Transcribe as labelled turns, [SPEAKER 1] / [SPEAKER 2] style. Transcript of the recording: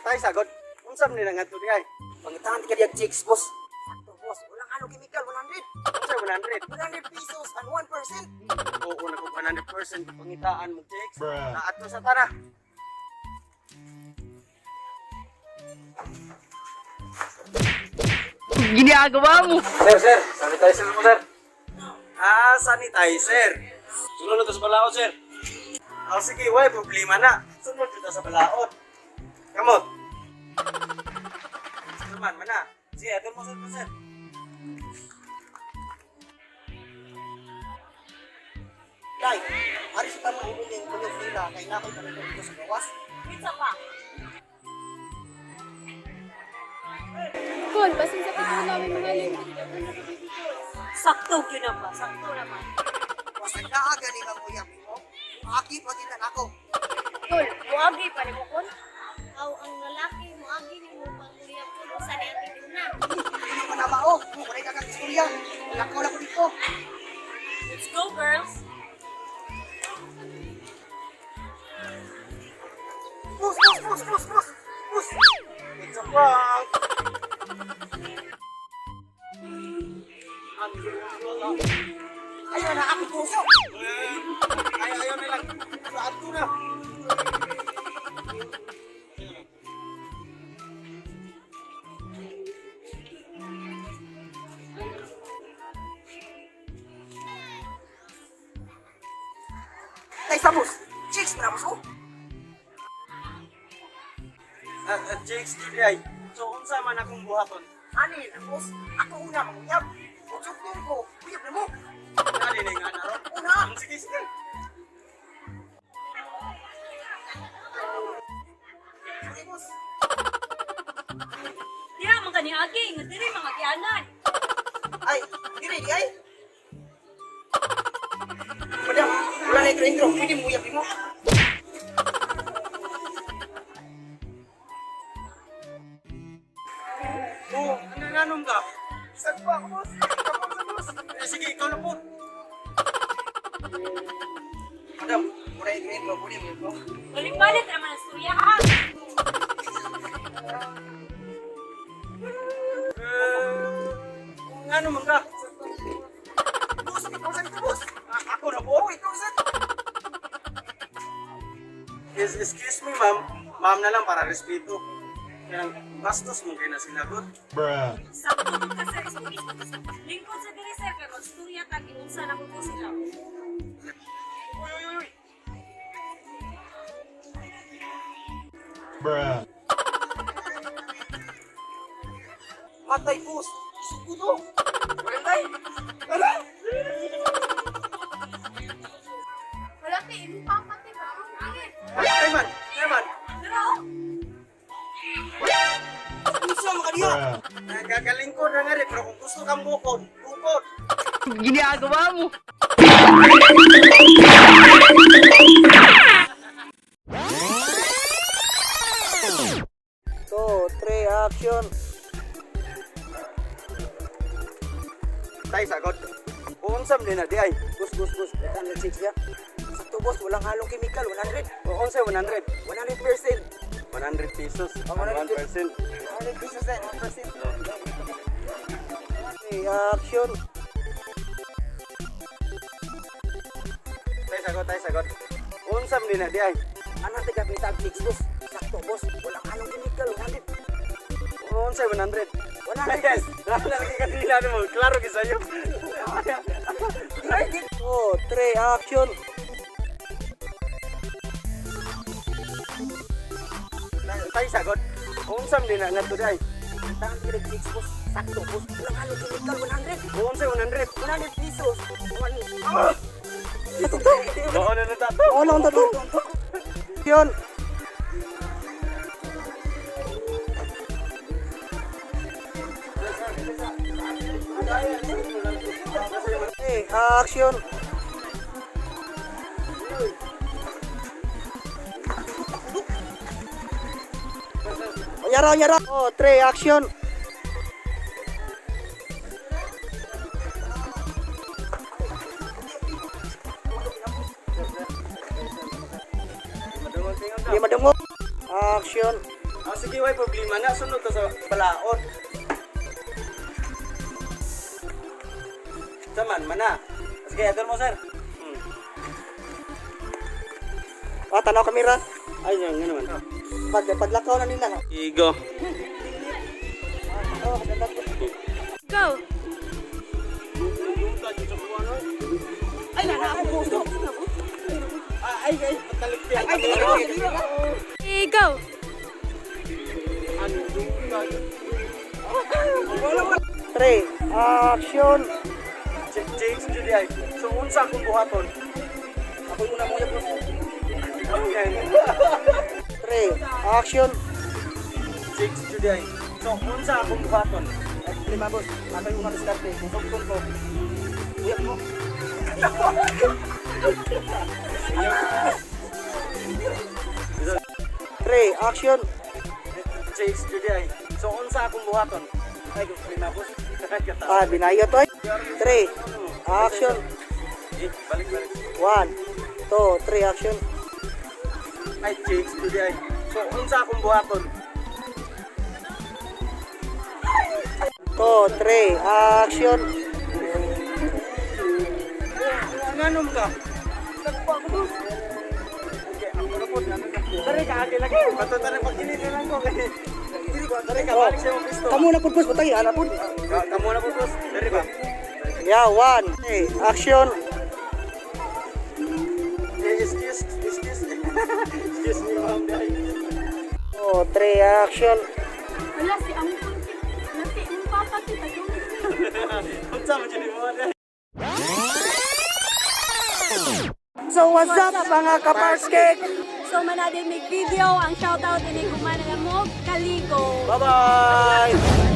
[SPEAKER 1] Tay sagot. Unsam ni nang adto diay?
[SPEAKER 2] Pangitangan ka diya chicks, boss. Sakto, boss. Walang ano chemical, 100.
[SPEAKER 1] Unsa 100?
[SPEAKER 2] 100 pesos and 1%.
[SPEAKER 1] Oo na ko 100% pangitaan mo chicks.
[SPEAKER 3] Bruh.
[SPEAKER 1] Na adto sa tara.
[SPEAKER 4] Ginagawa mo.
[SPEAKER 1] Sir, sanitizer mo sir. Sanitizer. Sunod na to sa balaod sir. Sige, wala problema na. Sunod dito sa balaod. Kamot. Naman, mana. Sige, ato mo sir.
[SPEAKER 2] Day, hari sa tamo ulo yung kulog nila kay nakoy pa dito sa gawas.
[SPEAKER 5] Pizza pa.
[SPEAKER 6] Kon, basin sa pagkain namin mga lingkod.
[SPEAKER 5] Sakto yun naman. Sakto naman.
[SPEAKER 2] Wasag naaga ni ang uyab mo. Aki pa din ako.
[SPEAKER 6] Kon,
[SPEAKER 5] Buwagi pa ni mo kon.
[SPEAKER 6] aw ang lalaki mo agi ni mo panguliyap ko sa ni ati na.
[SPEAKER 2] Hindi ko na mao. Wala ka kang istorya. Lakaw lang ko dito.
[SPEAKER 5] Let's go, girls.
[SPEAKER 2] Bus.
[SPEAKER 1] It's a prank.
[SPEAKER 2] Ayaw na ako puso.
[SPEAKER 1] Ayaw na lang. Saan ko na?
[SPEAKER 2] Tay sa bus. Chicks na bus.
[SPEAKER 1] Jakes, Judy so, unsa man akong buhaton?
[SPEAKER 2] Ani na bus. Ako una mo uyab. Utsok din ko. Uyab na mo.
[SPEAKER 1] Nani na nga na ron?
[SPEAKER 2] Una.
[SPEAKER 1] Sige.
[SPEAKER 2] Sorry, bus.
[SPEAKER 5] Dira man kani agi, nga diri mga kianan.
[SPEAKER 2] Ay, diri di ay. Madam, wala na intro. Pwede mo uyab mo.
[SPEAKER 1] Oo, nanganom ka?
[SPEAKER 2] Sagpa ako, boss.
[SPEAKER 1] Sige, ikaw na po.
[SPEAKER 2] Madam, wala na intro. Pwede mo uyab mo.
[SPEAKER 5] Balik-balik naman ang storya ha.
[SPEAKER 1] Ngano man ka?
[SPEAKER 2] Boss, ikaw sa dito, boss.
[SPEAKER 1] Ako na po?
[SPEAKER 2] Oo, ikaw sa.
[SPEAKER 1] Excuse me, ma'am. Ma'am na lang para respeto. Kaya bastos mo kayo na sinagot.
[SPEAKER 3] Bruh.
[SPEAKER 5] Sakto mo ka sir. Lingkod sa diri sir. Kaya mag-storya ka. Kinunsa na ko po sila.
[SPEAKER 1] Uy.
[SPEAKER 3] Bruh.
[SPEAKER 2] Matay, boss. Isuko to. Barangay. Wala.
[SPEAKER 6] Wala kay imo papatay ba? Angin.
[SPEAKER 1] Ay, man.
[SPEAKER 5] Dira oh.
[SPEAKER 2] Isa mo kaniya.
[SPEAKER 3] Bruh.
[SPEAKER 1] Gagaling ko na nga rin, pero kung gusto kang bukod.
[SPEAKER 4] Ginagawa mo.
[SPEAKER 2] 2, 3, action.
[SPEAKER 1] Tay, sagot. Unsam din na di ay.
[SPEAKER 2] Bus. Ito ang chicks niya. Sakto, boss. Walang halong chemical. 100.
[SPEAKER 1] Unsay 100?
[SPEAKER 2] 100%.
[SPEAKER 1] 100 pesos.
[SPEAKER 2] Oh, 100
[SPEAKER 1] 1%.
[SPEAKER 2] 100 pesos na. 1%. Okay, action.
[SPEAKER 1] Tay, sagot. Unsam din na di ay.
[SPEAKER 2] Anong taga-bitag chicks, boss? Sakto, boss. Walang halong chemical. 100.
[SPEAKER 1] Unsay 100?
[SPEAKER 2] 100
[SPEAKER 1] Yes! Nalagi ka nila mo. Klaro ka sa'yo.
[SPEAKER 2] 2, 3, action.
[SPEAKER 1] Tay, sagot. Unsam din na nga to di ay.
[SPEAKER 2] Taan kira chicks, boss. Sakto, boss. Walang halong chemical. 100.
[SPEAKER 1] Unsay 100?
[SPEAKER 2] 100 pesos.
[SPEAKER 1] Oo na natato.
[SPEAKER 2] Oo lang, tato. Yun. Okay, action. Nyara. Oh, 3, action. Hindi madungo. Action.
[SPEAKER 1] Sige, way problema na. Sunod ka sa balaod. Saman, mana. Sige, adol mo, sir.
[SPEAKER 2] Tanaw kamera.
[SPEAKER 1] Ay, yan naman.
[SPEAKER 2] Paglakaw na nila.
[SPEAKER 1] Igo.
[SPEAKER 5] Go!
[SPEAKER 2] Ay, ako gusto.
[SPEAKER 1] Ay, patalik yan.
[SPEAKER 5] Okay, go!
[SPEAKER 2] Three, action.
[SPEAKER 1] James Judy ay. So, unsa akong buhaton?
[SPEAKER 2] Ako yung una mo yung
[SPEAKER 1] Okay.
[SPEAKER 2] Three, action.
[SPEAKER 1] James Judy ay. So, unsa akong buhaton?
[SPEAKER 2] Lima boss, ako yung una diskarte. Sugtong ko. Uyak mo. Three, action.
[SPEAKER 1] James Judy ay. So, unsa akong buhaton? Ay, lima boss.
[SPEAKER 2] Binayo to. Three, action.
[SPEAKER 1] Balik.
[SPEAKER 2] One, two, three, action.
[SPEAKER 1] Ay, James Judy ay. So, unsa akong buhaton?
[SPEAKER 2] Two, three, action.
[SPEAKER 1] Nganom ka? Dari ka akin lagi. Patutari pag-initin lang ko. Dari ka, balik siya mo pisto.
[SPEAKER 2] Kamu na purpose patay, ala po.
[SPEAKER 1] Kamu na po, boss. Dari ba?
[SPEAKER 2] Yeah, one, three, action.
[SPEAKER 1] Excuse me, ma'am.
[SPEAKER 2] Two, three, action.
[SPEAKER 5] Wala si Angkol. Nasi ang papa kita.
[SPEAKER 1] Unsa man dyan mo?
[SPEAKER 2] So what's up mga kaparskek?
[SPEAKER 5] So, manadin may video. Ang shoutout din ay kumana mo. Kaligo.
[SPEAKER 2] Bye-bye!